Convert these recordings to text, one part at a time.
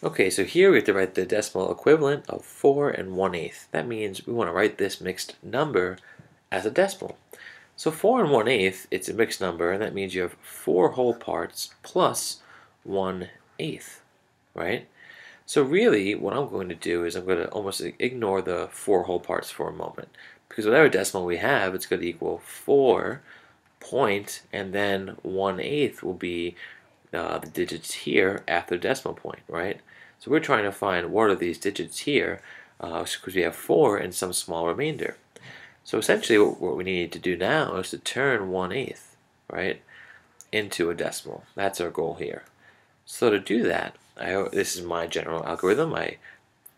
Okay, so here we have to write the decimal equivalent of 4 and 1/8. That means we want to write this mixed number as a decimal. So 4 and 1/8, it's a mixed number, and that means you have 4 whole parts plus 1/8, right? So really, what I'm going to do is I'm going to almost ignore the 4 whole parts for a moment. Because whatever decimal we have, it's going to equal 4 point, and then 1/8 will be the digits here after the decimal point, right? So we're trying to find what are these digits here, because we have 4 and some small remainder. So essentially what we need to do now is to turn 1/8, right, into a decimal. That's our goal here. So to do that, this is my general algorithm. I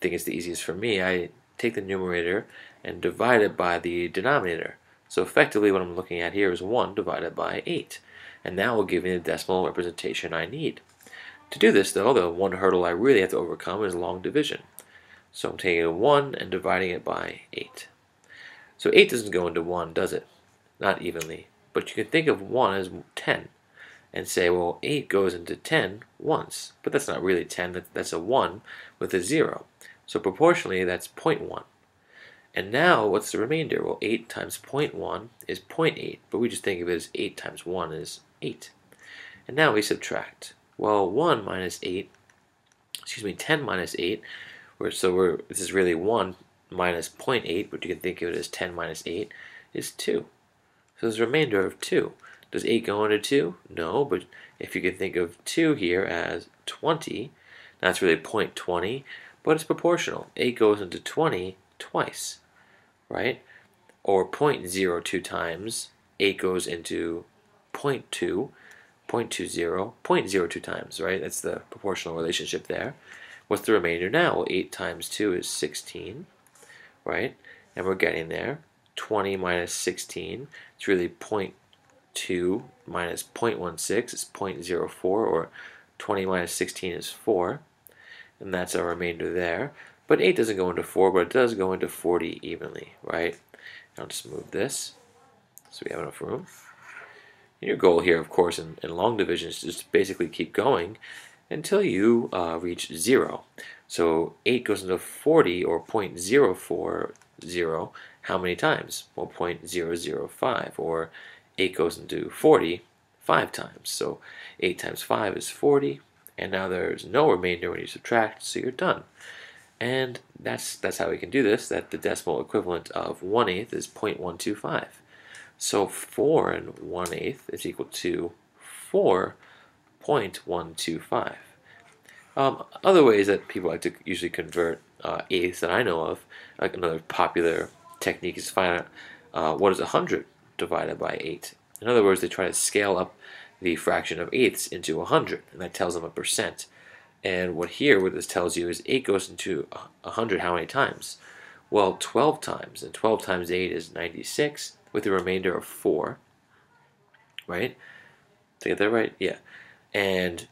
think it's the easiest for me. I take the numerator and divide it by the denominator. So effectively what I'm looking at here is 1 divided by 8. And that will give me the decimal representation I need. To do this though, the one hurdle I really have to overcome is long division. So I'm taking a 1 and dividing it by 8. So 8 doesn't go into 1, does it? Not evenly. But you can think of 1 as 10 and say, well, 8 goes into 10 once. But that's not really 10, that's a 1 with a 0. So proportionally, that's 0.1. And now, what's the remainder? Well, 8 times 0.1 is 0.8, but we just think of it as 8 times 1 is 8. And now we subtract. Well, 1 minus 8, 10 minus 8, this is really 1 minus 0.8, but you can think of it as 10 minus 8, is 2. So there's a remainder of 2. Does 8 go into 2? No, but if you can think of 2 here as 20, that's really 0.20, but it's proportional. 8 goes into 20 twice, right? Or 0.02 times, 8 goes into 0.2, 0.20, 0.02 times, right? That's the proportional relationship there. What's the remainder now? Well, 8 times 2 is 16, right? And we're getting there. 20 minus 16, it's really 0.2 minus 0.16 is 0.04, or 20 minus 16 is 4, and that's our remainder there. But 8 doesn't go into 4, but it does go into 40 evenly, right? I'll just move this so we have enough room. And your goal here, of course, in long division is just basically keep going until you reach 0. So 8 goes into 40, or 0.040, how many times? Well, 0.005, or 8 goes into 40 5 times. So 8 times 5 is 40, and now there's no remainder when you subtract, so you're done. And that's how we can do this, that the decimal equivalent of 1/8 is 0.125. So 4 and 1/8 is equal to 4.125. Other ways that people like to usually convert eighths that I know of, like another popular technique is find out what is 100 divided by 8. In other words, they try to scale up the fraction of eighths into 100, and that tells them a percent. And what this tells you is 8 goes into 100 how many times? Well, 12 times, and 12 times 8 is 96, with a remainder of 4, right? Did I get that right? Yeah. And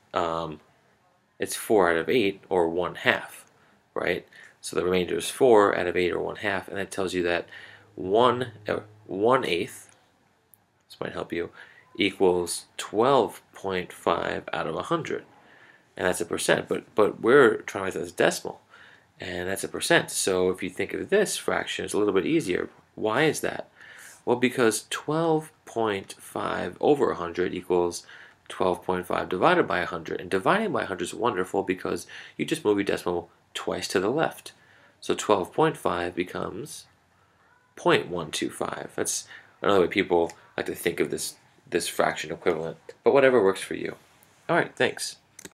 it's 4 out of 8, or 1/2, right? So the remainder is 4 out of 8, or 1/2, and that tells you that 1/8, this might help you, equals 12.5 out of 100. And that's a percent, but we're trying to write that as a decimal, and that's a percent. So if you think of this fraction, it's a little bit easier. Why is that? Well, because 12.5 over 100 equals 12.5 divided by 100, and dividing by 100 is wonderful because you just move your decimal twice to the left. So 12.5 becomes 0.125. That's another way people like to think of this fraction equivalent, but whatever works for you. All right, thanks.